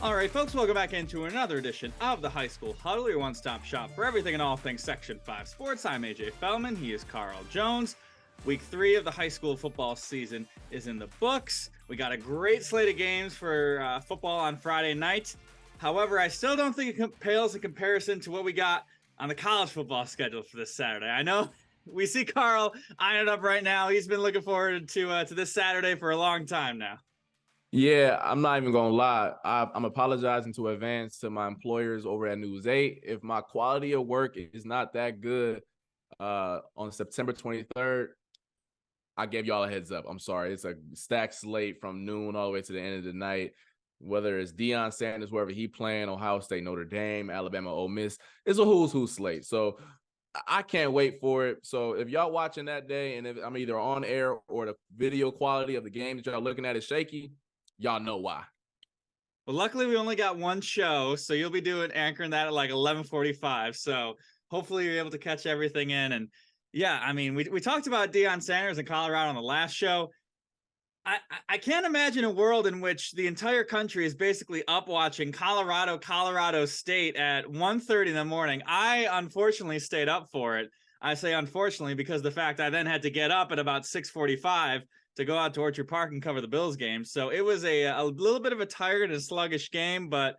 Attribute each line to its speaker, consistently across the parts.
Speaker 1: All right, folks, welcome back into another edition of the High School Huddle, your one-stop shop for everything and all things Section 5 sports. I'm AJ Fellman. He is Carl Jones. Week 3 of the high school football season is in the books. We got a great slate of games for football on Friday night. However, I still don't think it pales in comparison to what we got on the college football schedule for this Saturday. I know we see Carl eyeing it up right now. He's been looking forward to this Saturday for a long time now.
Speaker 2: Yeah, I'm not even going to lie. I'm apologizing to advance to my employers over at News 8. If my quality of work is not that good on September 23rd, I gave y'all a heads up. I'm sorry. It's a stacked slate from noon all the way to the end of the night. Whether it's Deion Sanders, wherever he playing, Ohio State, Notre Dame, Alabama, Ole Miss, it's a who's who slate. So I can't wait for it. So if y'all watching that day and if I'm either on air or the video quality of the game that y'all looking at is shaky, y'all know why.
Speaker 1: Well, luckily we only got one show, so you'll be anchoring that at like 11:45. So hopefully you're able to catch everything in. And yeah, I mean, we talked about Deion Sanders in Colorado on the last show. I can't imagine a world in which the entire country is basically up watching Colorado State at 1:30 in the morning. I unfortunately stayed up for it. I say unfortunately because the fact I then had to get up at about 6:45 to go out to Orchard Park and cover the Bills game. So it was a little bit of a tired and sluggish game, but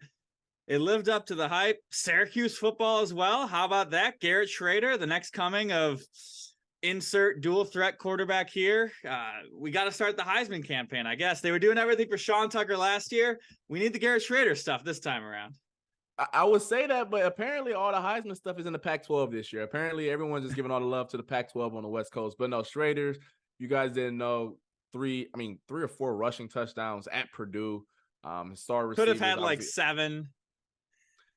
Speaker 1: it lived up to the hype. Syracuse football as well. How about that? Garrett Schrader, the next coming of insert dual threat quarterback here. We got to start the Heisman campaign, I guess. They were doing everything for Sean Tucker last year. We need the Garrett Schrader stuff this time around.
Speaker 2: I would say that, but apparently all the Heisman stuff is in the Pac-12 this year. Apparently everyone's just giving all the love to the Pac-12 on the West Coast. But no, Schrader's, you guys didn't know, 3 or 4 rushing touchdowns at Purdue. Star receivers
Speaker 1: could have had like 7.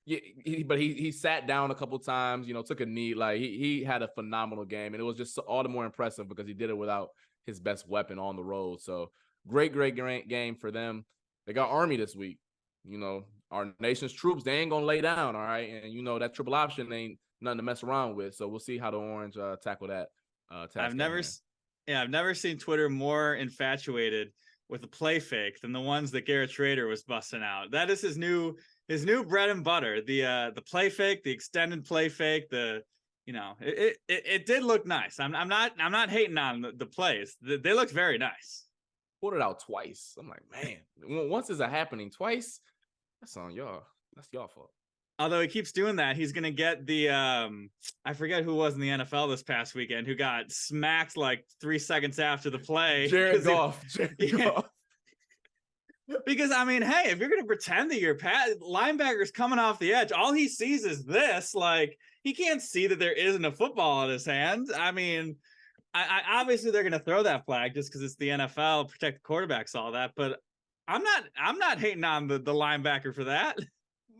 Speaker 2: Yeah, but he sat down a couple times, took a knee. Like he had a phenomenal game, and it was just all the more impressive because he did it without his best weapon on the road. So great game for them. They got Army this week. Our nation's troops, they ain't gonna lay down, all right. And that triple option ain't nothing to mess around with. So we'll see how the Orange tackle that.
Speaker 1: I've never seen Twitter more infatuated with the play fake than the ones that Garrett Schrader was busting out. That is his new bread and butter. The play fake, the extended play fake. It did look nice. I'm not hating on the plays. They looked very nice.
Speaker 2: Pulled it out twice. I'm like, man, once is it happening twice? That's on y'all. That's y'all fault.
Speaker 1: Although he keeps doing that, he's going to get the, I forget who was in the NFL this past weekend who got smacked like 3 seconds after the play.
Speaker 2: Jared Goff.
Speaker 1: Because, I mean, hey, if you're going to pretend that your linebacker's coming off the edge, all he sees is this. Like, he can't see that there isn't a football in his hand. I mean, I obviously they're going to throw that flag just because it's the NFL, protect the quarterbacks, all that. But I'm not hating on the linebacker for that.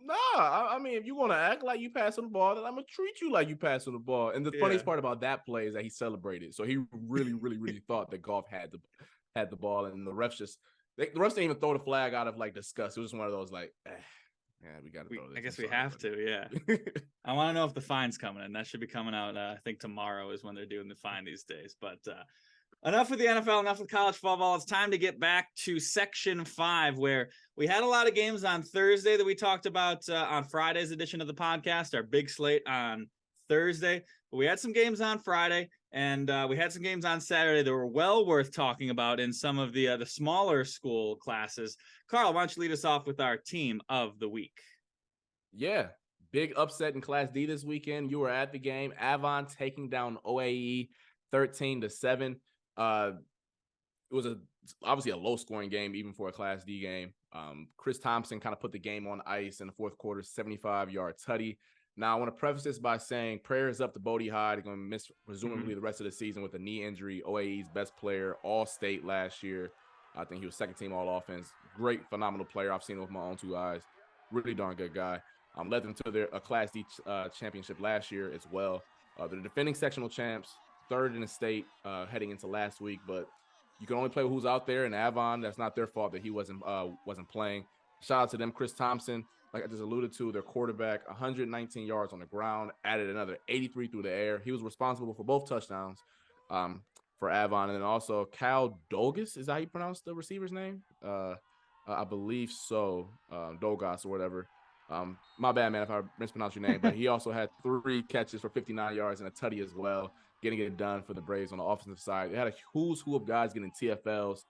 Speaker 2: Nah, I mean, if you want to act like you passing the ball, then I'm going to treat you like you passing the ball. And the funniest part about that play is that he celebrated. So he really, really, really thought that Goff had the ball, and the refs the refs didn't even throw the flag out of like disgust. It was just one of those like, we got to throw this.
Speaker 1: I guess we have to, yeah. I want to know if the fine's coming in. That should be coming out, I think tomorrow is when they're doing the fine these days. But enough with the NFL, enough with college football. It's time to get back to Section 5, where we had a lot of games on Thursday that we talked about on Friday's edition of the podcast, our big slate on Thursday. But we had some games on Friday, and we had some games on Saturday that were well worth talking about in some of the smaller school classes. Carl, why don't you lead us off with our team of the week?
Speaker 2: Yeah, big upset in Class D this weekend. You were at the game. Avon taking down OAE 13-7. It was obviously a low-scoring game, even for a Class D game. Chris Thompson kind of put the game on ice in the fourth quarter, 75-yard tutty. Now, I want to preface this by saying prayers up to Bodie Hyde. He's going to miss presumably the rest of the season with a knee injury. OAE's best player, all-state last year. I think he was second-team all-offense. Great, phenomenal player. I've seen him with my own 2 eyes. Really darn good guy. Led them to their Class D championship last year as well. They're defending sectional champs, 3rd in the state heading into last week. But you can only play with who's out there. And Avon, that's not their fault that he wasn't playing. Shout out to them. Chris Thompson, like I just alluded to, their quarterback, 119 yards on the ground, added another 83 through the air. He was responsible for both touchdowns for Avon. And then also Cal Dolgus, is that how you pronounce the receiver's name? I believe so, Dolgas or whatever. My bad, man, if I mispronounced your name, but he also had 3 catches for 59 yards and a tutty as well, getting it done for the Braves on the offensive side. They had a who's who of guys getting TFLs.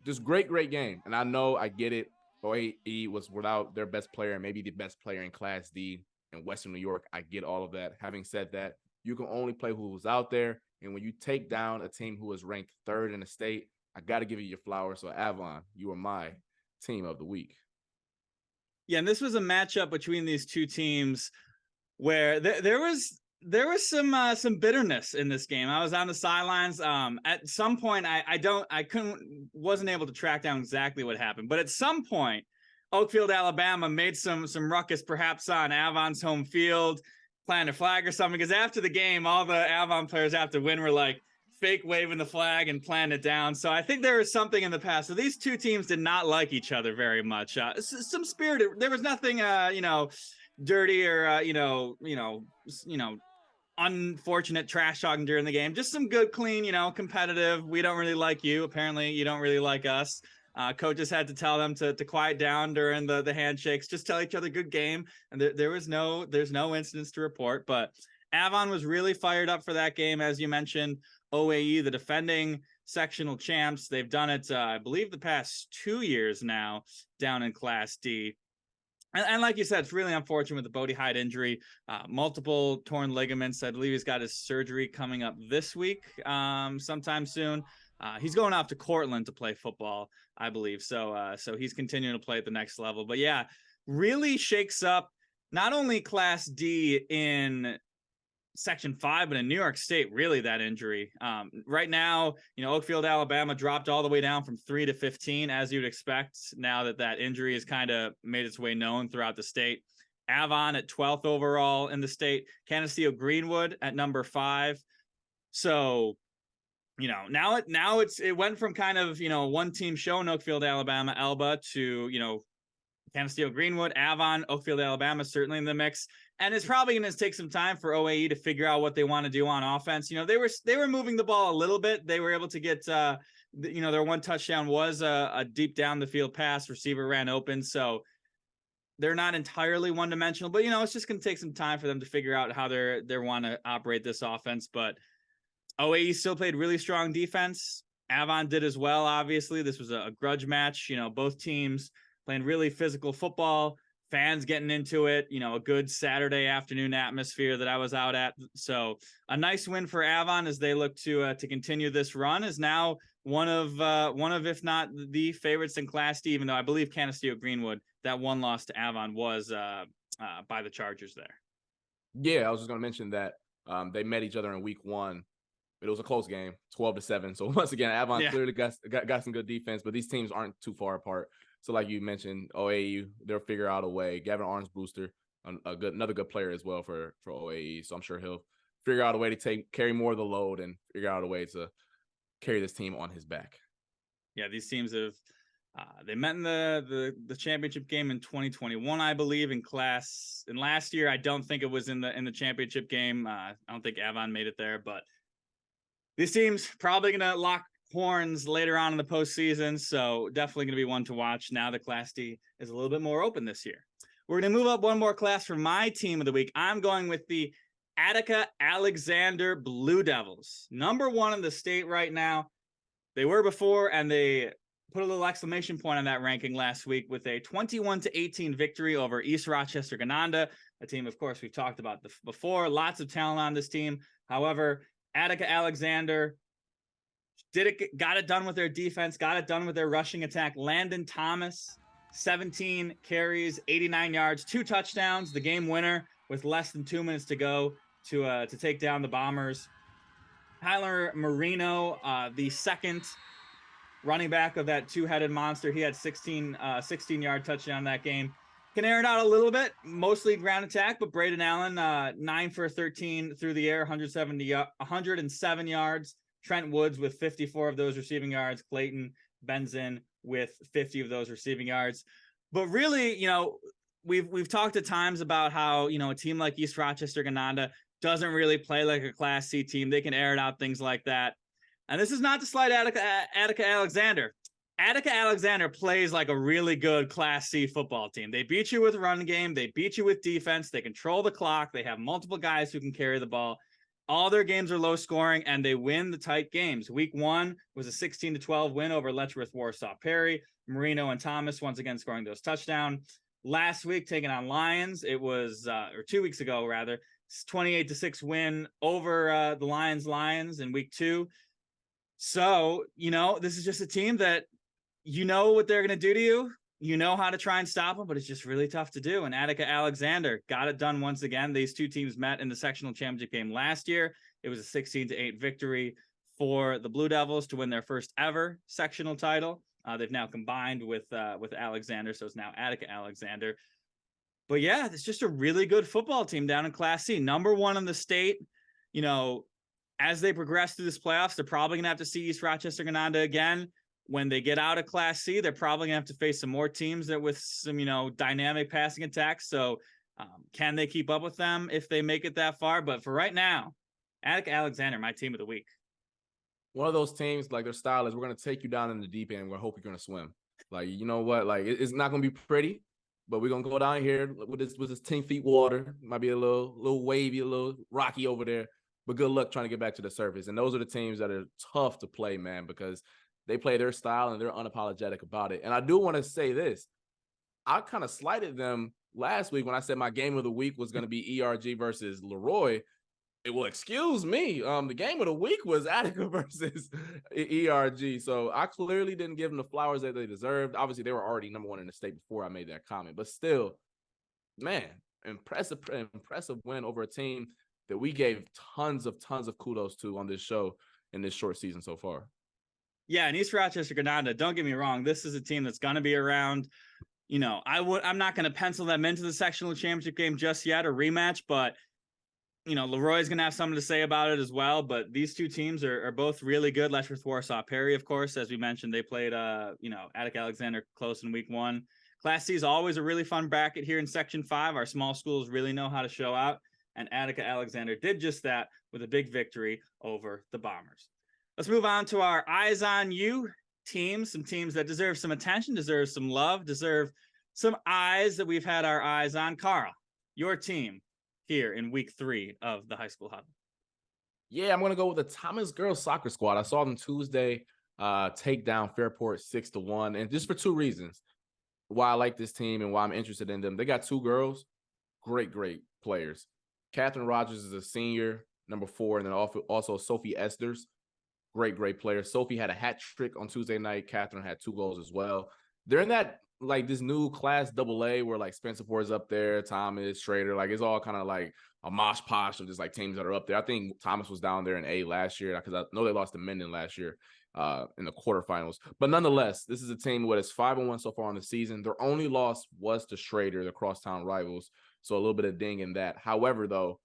Speaker 2: Just great game. And I know, I get it. OAE was without their best player and maybe the best player in Class D in Western New York. I get all of that. Having said that, you can only play who was out there. And when you take down a team who is ranked 3rd in the state, I got to give you your flowers. So, Avon, you are my team of the week.
Speaker 1: Yeah, and this was a matchup between these two teams where there was some bitterness in this game. I was on the sidelines. At some point, wasn't able to track down exactly what happened, but at some point, Oakfield, Alabama made some ruckus, perhaps on Avon's home field, planted a flag or something. Because after the game, all the Avon players after win were like fake waving the flag and planting it down. So I think there was something in the past. So these two teams did not like each other very much. Some spirit. There was nothing, dirty or unfortunate trash talking during the game. Just some good, clean, competitive. We don't really like you. Apparently, you don't really like us. Coaches had to tell them to quiet down during the handshakes. Just tell each other good game. And there's no incidents to report. But Avon was really fired up for that game, as you mentioned. OAE, the defending sectional champs. They've done it, I believe, the past 2 years now down in Class D. And like you said, it's really unfortunate with the Bodie Hyde injury, multiple torn ligaments. I believe he's got his surgery coming up this week, sometime soon. He's going off to Cortland to play football, I believe. So he's continuing to play at the next level. But yeah, really shakes up not only Class D in Section 5, but in New York State, really, that injury. Right now, Oakfield, Alabama dropped all the way down from 3 to 15, as you'd expect, now that injury has kind of made its way known throughout the state. Avon at 12th overall in the state. Canisteo Greenwood at number 5. So, now it went from kind of, one team show in Oakfield, Alabama, Elba, to, Canisteo Greenwood, Avon, Oakfield, Alabama, certainly in the mix. And it's probably going to take some time for OAE to figure out what they want to do on offense. They were moving the ball a little bit. They were able to get, their one touchdown was a deep down the field pass. Receiver ran open. So they're not entirely one-dimensional, but, it's just going to take some time for them to figure out how they want to operate this offense. But OAE still played really strong defense. Avon did as well, obviously. This was a grudge match. Both teams playing really physical football, fans getting into it, a good Saturday afternoon atmosphere that I was out at. So a nice win for Avon as they look to continue this run, is now one of, if not the favorites in Class D, even though I believe Canisteo Greenwood, that one loss to Avon was by the Chargers there.
Speaker 2: Yeah, I was just going to mention that they met each other in week 1. But it was a close game, 12-7. So once again, Avon clearly got some good defense, but these teams aren't too far apart. So like you mentioned, OAE, they'll figure out a way. Gavin Arnsbooster, another good player as well for OAE. So I'm sure he'll figure out a way to carry more of the load and figure out a way to carry this team on his back.
Speaker 1: Yeah, these teams have they met in the championship game in 2021, I believe, in last year. I don't think it was in the championship game. I don't think Avon made it there, but these teams probably going to lock horns later on in the postseason, so definitely going to be one to watch now that Class D is a little bit more open this year. We're going to move up one more class for my team of the week. I'm going with the Attica Alexander Blue Devils. Number 1 in the state right now. They were before, and they put a little exclamation point on that ranking last week with a 21-18 victory over East Rochester Gananda, a team, of course, we've talked about before. Lots of talent on this team. However, Attica Alexander got it done with their defense, got it done with their rushing attack. Landon Thomas, 17 carries, 89 yards, 2 touchdowns, the game winner with less than 2 minutes to go to take down the Bombers. Tyler Marino, the second running back of that 2-headed monster, he had 16-yard touchdown that game. Can air it out a little bit, mostly ground attack, but Braden Allen, 9 for 13 through the air, 107 yards. Trent Woods with 54 of those receiving yards. Clayton Benzin with 50 of those receiving yards. But really, we've talked at times about how, a team like East Rochester Gananda doesn't really play like a Class C team. They can air it out, things like that. And this is not to slight Attica Alexander. Attica Alexander plays like a really good Class C football team. They beat you with run game. They beat you with defense. They control the clock. They have multiple guys who can carry the ball. All their games are low scoring, and they win the tight games. Week 1 was a 16-12 win over Letchworth Warsaw Perry. Marino and Thomas once again scoring those touchdowns. Last week, taking on Lions, it was, or 2 weeks ago, rather, 28-6 win over the Lions in week 2. So, this is just a team that you know what they're going to do to you. You know how to try and stop them, but it's just really tough to do. And Attica Alexander got it done once again. These two teams met in the sectional championship game last year. It was a 16-8 victory for the Blue Devils to win their first ever sectional title. They've now combined with Alexander, so it's now Attica Alexander. But yeah, it's just a really good football team down in Class C. Number 1 in the state. As they progress through this playoffs, they're probably going to have to see East Rochester-Gananda again. When they get out of Class C, they're probably going to have to face some more teams that with some, dynamic passing attacks. So can they keep up with them if they make it that far? But for right now, Attica Alexander, my team of the week.
Speaker 2: One of those teams, like their style is, we're going to take you down in the deep end. We hope you're going to swim. Like, you know what? Like, it's not going to be pretty, but we're going to go down here with this 10 feet water. Might be a little wavy, a little rocky over there, but good luck trying to get back to the surface. And those are the teams that are tough to play, man, because they play their style and they're unapologetic about it. And I do want to say this. I kind of slighted them last week when I said my game of the week was going to be ERG versus Leroy. Well, excuse me. The game of the week was Attica versus ERG. So I clearly didn't give them the flowers that they deserved. Obviously, they were already number 1 in the state before I made that comment. But still, man, impressive win over a team that we gave tons of kudos to on this show in this short season so far.
Speaker 1: Yeah, and East Rochester-Gananda, don't get me wrong, this is a team that's going to be around. I'm not going to pencil them into the sectional championship game just yet, or rematch, but Leroy's going to have something to say about it as well. But these two teams are both really good. Letchworth Warsaw Perry, of course, as we mentioned, they played Attica Alexander close in week 1. Class C is always a really fun bracket here in Section 5. Our small schools really know how to show out, and Attica Alexander did just that with a big victory over the Bombers. Let's move on to our Eyes on You teams, some teams that deserve some attention, deserve some love, deserve some eyes that we've had our eyes on. Carl, your team here in week 3 of the high school huddle.
Speaker 2: Yeah, I'm going to go with the Thomas girls soccer squad. I saw them Tuesday take down Fairport 6-1, and just for 2 reasons why I like this team and why I'm interested in them. They got 2 girls, great players. Catherine Rogers is a senior, number 4, and then also Sophie Esters. Great player. Sophie had a hat trick on Tuesday night. Catherine had 2 goals as well. They're in that, like, this new Class AA where, like, Spencerport is up there, Thomas, Schrader. Like, it's all kind of like a mosh posh of just, like, teams that are up there. I think Thomas was down there in A last year because I know they lost to Minden last year in the quarterfinals. But nonetheless, this is a team that is 5-1 so far on the season. Their only loss was to Schrader, the crosstown rivals. So a little bit of ding in that. However, though,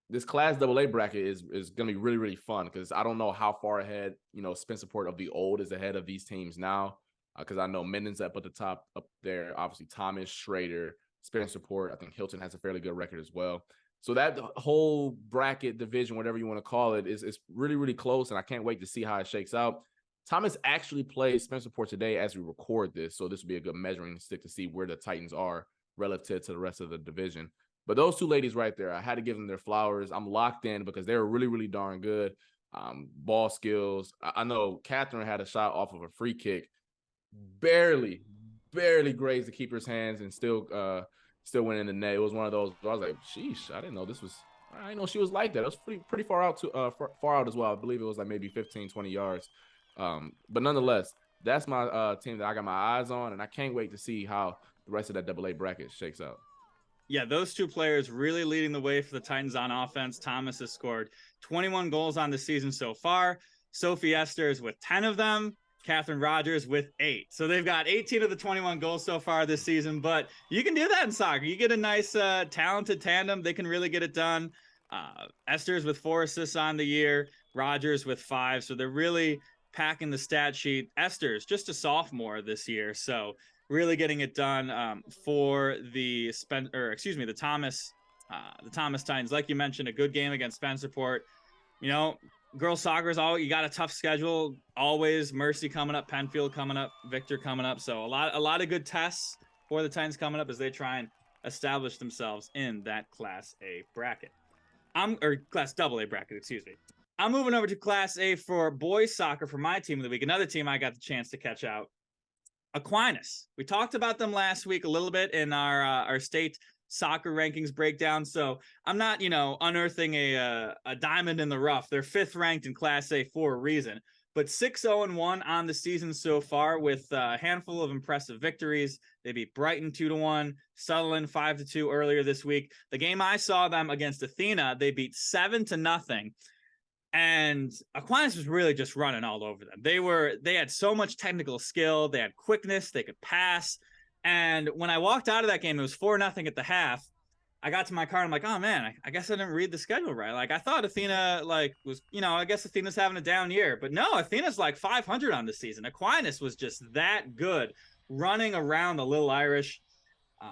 Speaker 2: this Class AA bracket is going to be really fun because I don't know how far ahead, Spencerport of the old is ahead of these teams now because I know Minden's up at the top up there. Obviously, Thomas, Schrader, Spencerport. I think Hilton has a fairly good record as well. So that whole bracket division, whatever you want to call it, is really close, and I can't wait to see how it shakes out. Thomas actually plays Spencerport today as we record this, so this will be a good measuring stick to see where the Titans are relative to the rest of the division. But those 2 ladies right there, I had to give them their flowers. I'm locked in because they were really darn good. Ball skills. I know Catherine had a shot off of a free kick, barely grazed the keeper's hands and still went in the net. It was one of those where I was like, sheesh, I didn't know this was. I didn't know she was like that. It was pretty far out far out as well. I believe it was like maybe 15, 20 yards. But nonetheless, that's my team that I got my eyes on, and I can't wait to see how the rest of that AA bracket shakes out.
Speaker 1: Yeah, those 2 players really leading the way for the Titans on offense. Thomas has scored 21 goals on the season so far. Sophie Esters with 10 of them. Catherine Rogers with 8. So they've got 18 of the 21 goals so far this season. But you can do that in soccer. You get a nice, talented tandem. They can really get it done. Esters with 4 assists on the year. Rogers with 5. So they're really packing the stat sheet. Esters, just a sophomore this year. So really getting it done for the Thomas Titans. Like you mentioned, a good game against Spencerport. girls soccer is all, you got a tough schedule always. Mercy coming up, Penfield coming up, Victor coming up. So a lot of good tests for the Titans coming up as they try and establish themselves in that Class A bracket. Or Class AA bracket, excuse me. I'm moving over to Class A for boys soccer for my team of the week. Another team I got the chance to catch out, Aquinas. We talked about them last week a little bit in our state soccer rankings breakdown. So I'm not, unearthing a diamond in the rough. They're 5th ranked in Class A for a reason. But 6-0-1 on the season so far with a handful of impressive victories. They beat Brighton 2-1, Sutherland 5-2 earlier this week. The game I saw them against Athena, they beat 7-0. And Aquinas was really just running all over them. They had so much technical skill. They had quickness. They could pass. And when I walked out of that game, it was 4-0 at the half. I got to my car and I'm like, oh man, I guess I didn't read the schedule right. Like I thought Athena was, I guess Athena's having a down year, but no, Athena's like 500 on the season. Aquinas was just that good running around the Little Irish.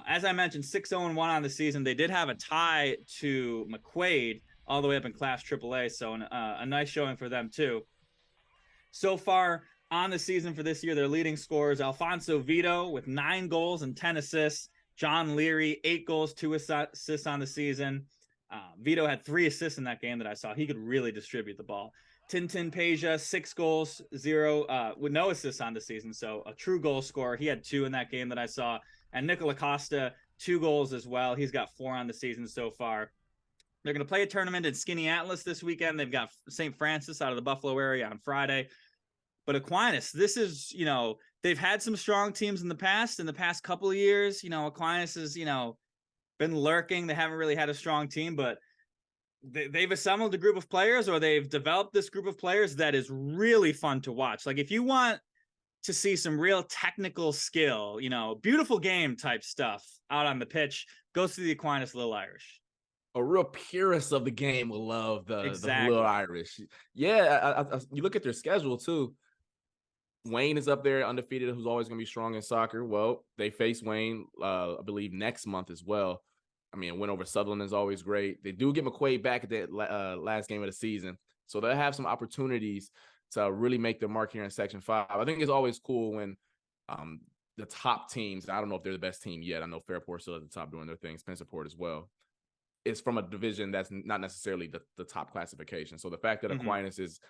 Speaker 1: As I mentioned, 6-0-1 on the season. They did have a tie to McQuaid all the way up in Class AAA. So a nice showing for them too. So far on the season for this year, their leading scorers, Alfonso Vito with 9 goals and 10 assists. John Leary, 8 goals, 2 assists on the season. Vito had 3 assists in that game that I saw. He could really distribute the ball. Tintin Peja, 6 goals, 0 with no assists on the season. So a true goal scorer. He had 2 in that game that I saw. And Nicola Costa, 2 goals as well. He's got 4 on the season so far. They're going to play a tournament in Skinny Atlas this weekend. They've got St. Francis out of the Buffalo area on Friday. But Aquinas, this is, they've had some strong teams in the past couple of years. Aquinas has, been lurking. They haven't really had a strong team, but they've assembled a group of players, or they've developed this group of players that is really fun to watch. Like if you want to see some real technical skill, beautiful game type stuff out on the pitch, go see the Aquinas Little Irish.
Speaker 2: A real purist of the game will love the
Speaker 1: Exactly.
Speaker 2: Little Irish. Yeah, you look at their schedule too. Wayne is up there undefeated, who's always going to be strong in soccer. Well, they face Wayne, I believe, next month as well. I mean, a win over Sutherland is always great. They do get McQuaid back at the last game of the season. So they'll have some opportunities to really make their mark here in Section 5. I think it's always cool when the top teams, I don't know if they're the best team yet. I know Fairport's still at the top doing their thing, Spencerport as well. It's from a division that's not necessarily the top classification. So the fact that Aquinas is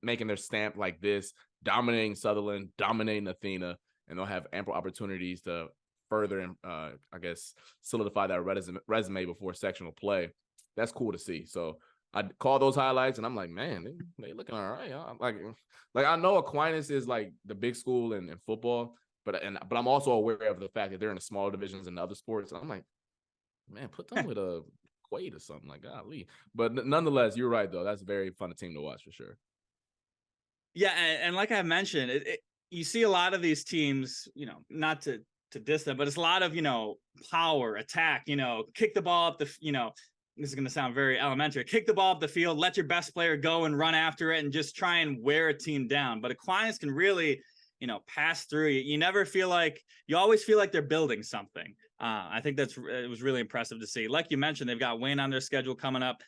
Speaker 2: making their stamp like this, dominating Sutherland, dominating Athena, and they'll have ample opportunities to further, I guess, solidify that resume before sectional play. That's cool to see. So I call those highlights, and I'm like, man, they looking all right. Like I know Aquinas is like the big school in football, but I'm also aware of the fact that they're in the smaller divisions in the other sports. And I'm like, man, put them with a Quaid or something, like golly. But nonetheless, you're right though. That's a very fun team to watch for sure.
Speaker 1: Yeah, and like I mentioned, you see a lot of these teams, not to diss them, but it's a lot of, power, attack, kick the ball up the, this is going to sound very elementary, kick the ball up the field, let your best player go and run after it and just try and wear a team down. But Aquinas can really, pass through. You never feel like, you always feel like they're building something. I think it was really impressive to see. Like you mentioned, they've got Wayne on their schedule coming up.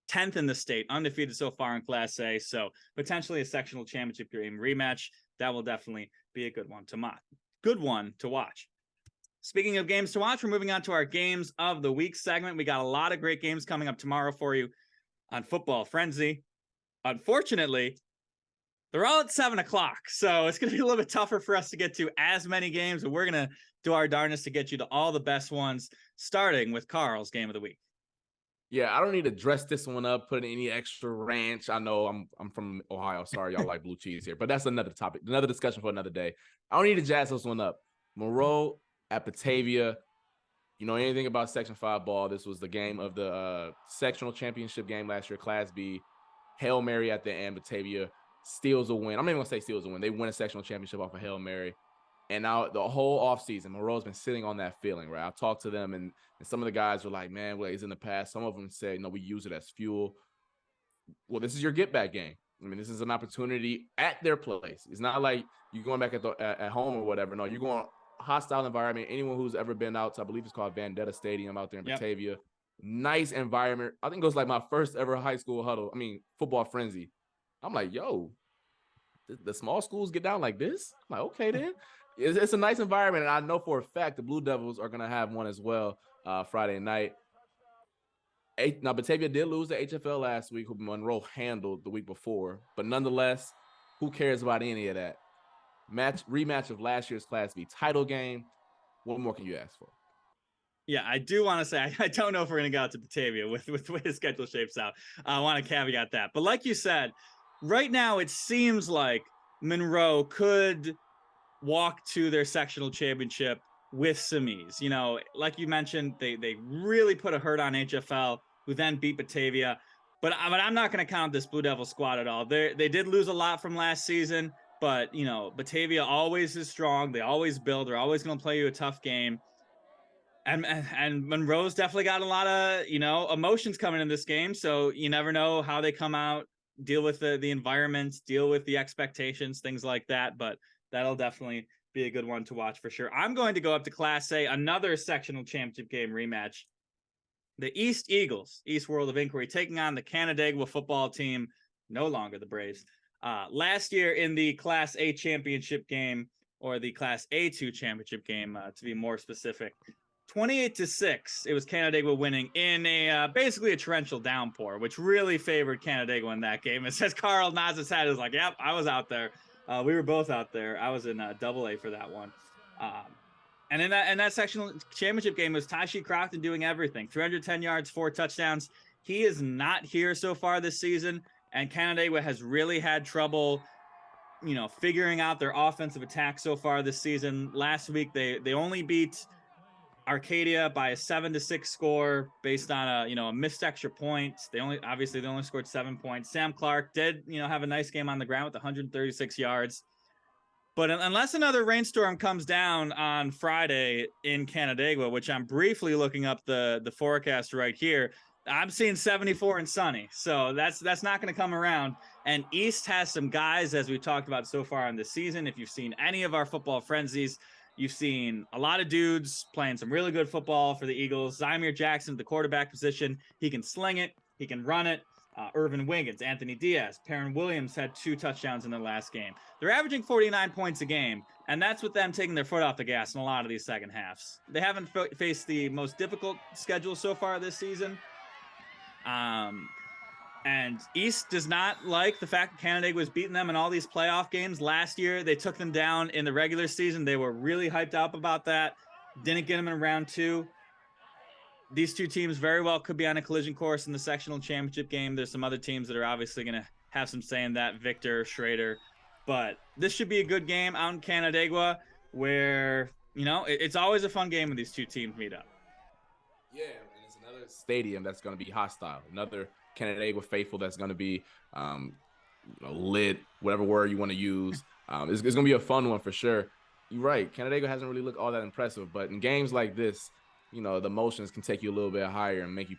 Speaker 1: 10th in the state, undefeated so far in Class A. So potentially a sectional championship game rematch. That will definitely be a good one to watch. Speaking of games to watch, we're moving on to our games of the week segment. We got a lot of great games coming up tomorrow for you on Football Frenzy. Unfortunately, they're all at 7:00. So it's going to be a little bit tougher for us to get to as many games, but we're going to do our darnest to get you to all the best ones, starting with Carl's game of the week.
Speaker 2: Yeah, I don't need to dress this one up, put in any extra ranch. I know I'm from Ohio. Sorry, y'all like blue cheese here, but that's another topic, another discussion for another day. I don't need to jazz this one up. Monroe at Batavia. You know anything about Section 5 ball? This was the game of the sectional championship game last year, Class B. Hail Mary at the end. Batavia steals a win. I'm not even going to say steals a win. They win a sectional championship off of Hail Mary. And now the whole offseason, Monroe's been sitting on that feeling, right? I talked to them, and some of the guys were like, man, well, it's in the past. Some of them say, no, we use it as fuel. Well, this is your get-back game. I mean, this is an opportunity at their place. It's not like you're going back at home or whatever. No, you're going hostile environment. Anyone who's ever been out to, I believe it's called Vendetta Stadium out there in Batavia, Nice environment. I think it was like my first ever high school huddle. Football frenzy. I'm like, yo, the small schools get down like this? I'm like, okay, then. It's a nice environment. And I know for a fact the Blue Devils are going to have one as well Friday night. Now, Batavia did lose the HFL last week, who Monroe handled the week before. But nonetheless, who cares about any of that? Rematch of last year's Class B title game. What more can you ask for?
Speaker 1: Yeah, I do want to say I don't know if we're going to go out to Batavia with the way the schedule shapes out. I want to caveat that. But like you said, right now it seems like Monroe could walk to their sectional championship with some ease. You know, like you mentioned, they really put a hurt on HFL, who then beat Batavia. But I'm not going to count this Blue Devil squad at all. They did lose a lot from last season, but you know, Batavia always is strong. They always build. They're always going to play you a tough game. And Monroe's definitely got a lot of, you know, emotions coming in this game. So you never know how they come out, deal with the environment, deal with the expectations, things like that. But that'll definitely be a good one to watch for sure. I'm going to go up to Class A, another sectional championship game rematch. The East Eagles, East World of Inquiry, taking on the Canandaigua football team, no longer the Braves. Last year in the Class A championship game, or the Class A2 championship game, to be more specific, 28-6, it was Canandaigua winning in a basically a torrential downpour, which really favored Canandaigua in that game. It says Carl nods his head, is like, yep, I was out there. We were both out there. I was in Double A for that one. And in that sectional championship game was Tashi Crofton doing everything. 310 yards, 4 touchdowns. He is not here so far this season, and Canandaigua has really had trouble, you know, figuring out their offensive attack so far this season. Last week they only beat Arcadia by a 7-6 score based on a missed extra point. They only scored 7 points. Sam Clark did, have a nice game on the ground with 136 yards. But unless another rainstorm comes down on Friday in Canandaigua, which I'm briefly looking up the forecast right here, I'm seeing 74 and sunny. So that's not going to come around. And East has some guys, as we talked about so far in the season. If you've seen any of our football frenzies, you've seen a lot of dudes playing some really good football for the Eagles. Zymir Jackson at the quarterback position. He can sling it. He can run it. Irvin Wiggins, Anthony Diaz, Perrin Williams had 2 touchdowns in their last game. They're averaging 49 points a game, and that's with them taking their foot off the gas in a lot of these second halves. They haven't faced the most difficult schedule so far this season. And East does not like the fact that Canandaigua was beating them in all these playoff games. Last year, they took them down in the regular season. They were really hyped up about that. Didn't get them in round 2. These two teams very well could be on a collision course in the sectional championship game. There's some other teams that are obviously going to have some say in that, Victor, Schrader. But this should be a good game out in Canandaigua where, it's always a fun game when these two teams meet up.
Speaker 2: Yeah, and it's another stadium that's going to be hostile. Another Canandaigua faithful that's going to be lit, whatever word you want to use. It's going to be a fun one for sure. You're right. Canandaigua hasn't really looked all that impressive, but in games like this, the emotions can take you a little bit higher and make you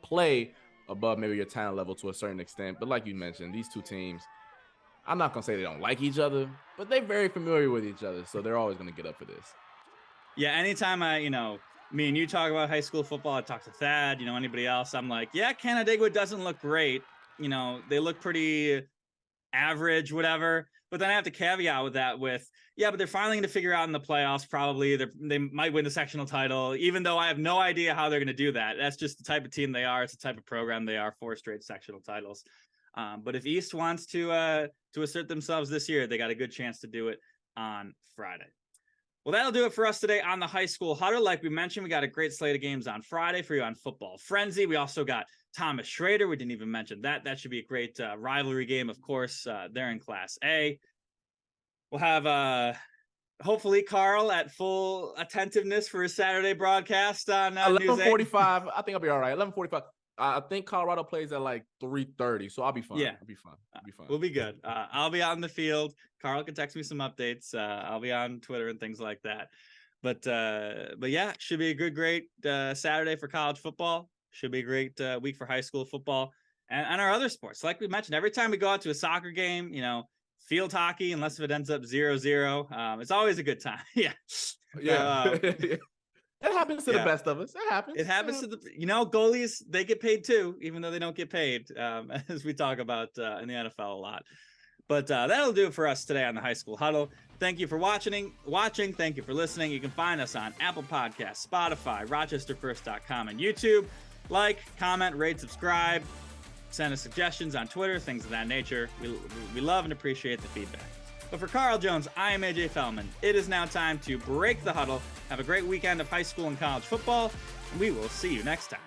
Speaker 2: play above maybe your talent level to a certain extent. But like you mentioned, these two teams, I'm not going to say they don't like each other, but they're very familiar with each other. So they're always going to get up for this.
Speaker 1: Yeah. Anytime me and you talk about high school football, I talk to Thad, anybody else, I'm like, yeah, Canandaigua doesn't look great. They look pretty average, whatever. But then I have to caveat with that but they're finally going to figure out in the playoffs, probably. They might win the sectional title, even though I have no idea how they're going to do that. That's just the type of team they are. It's the type of program they are, 4 straight sectional titles. But if East wants to assert themselves this year, they got a good chance to do it on Friday. Well, that'll do it for us today on the High School Huddle. Like we mentioned, we got a great slate of games on Friday for you on Football Frenzy. We also got Thomas Schrader. We didn't even mention that. That should be a great rivalry game, of course. They're in Class A. We'll have hopefully Carl at full attentiveness for his Saturday broadcast on
Speaker 2: 11:45. I think I'll be all right. 11:45. I think Colorado plays at like 3:30, so I'll be fine.
Speaker 1: Yeah,
Speaker 2: I'll be fine.
Speaker 1: We'll be good. I'll be out in the field. Carl can text me some updates. I'll be on Twitter and things like that. But yeah, should be a great Saturday for college football. Should be a great week for high school football and our other sports. Like we mentioned, every time we go out to a soccer game, field hockey, unless if it ends up 0-0, it's always a good time. Yeah.
Speaker 2: It happens to the best of us. It happens.
Speaker 1: It happens to the, goalies, they get paid too, even though they don't get paid, as we talk about in the NFL a lot. But that'll do it for us today on the High School Huddle. Thank you for watching. Thank you for listening. You can find us on Apple Podcasts, Spotify, RochesterFirst.com, and YouTube. Like, comment, rate, subscribe. Send us suggestions on Twitter, things of that nature. We love and appreciate the feedback. But for Carl Jones, I am AJ Fellman. It is now time to break the huddle. Have a great weekend of high school and college football, and we will see you next time.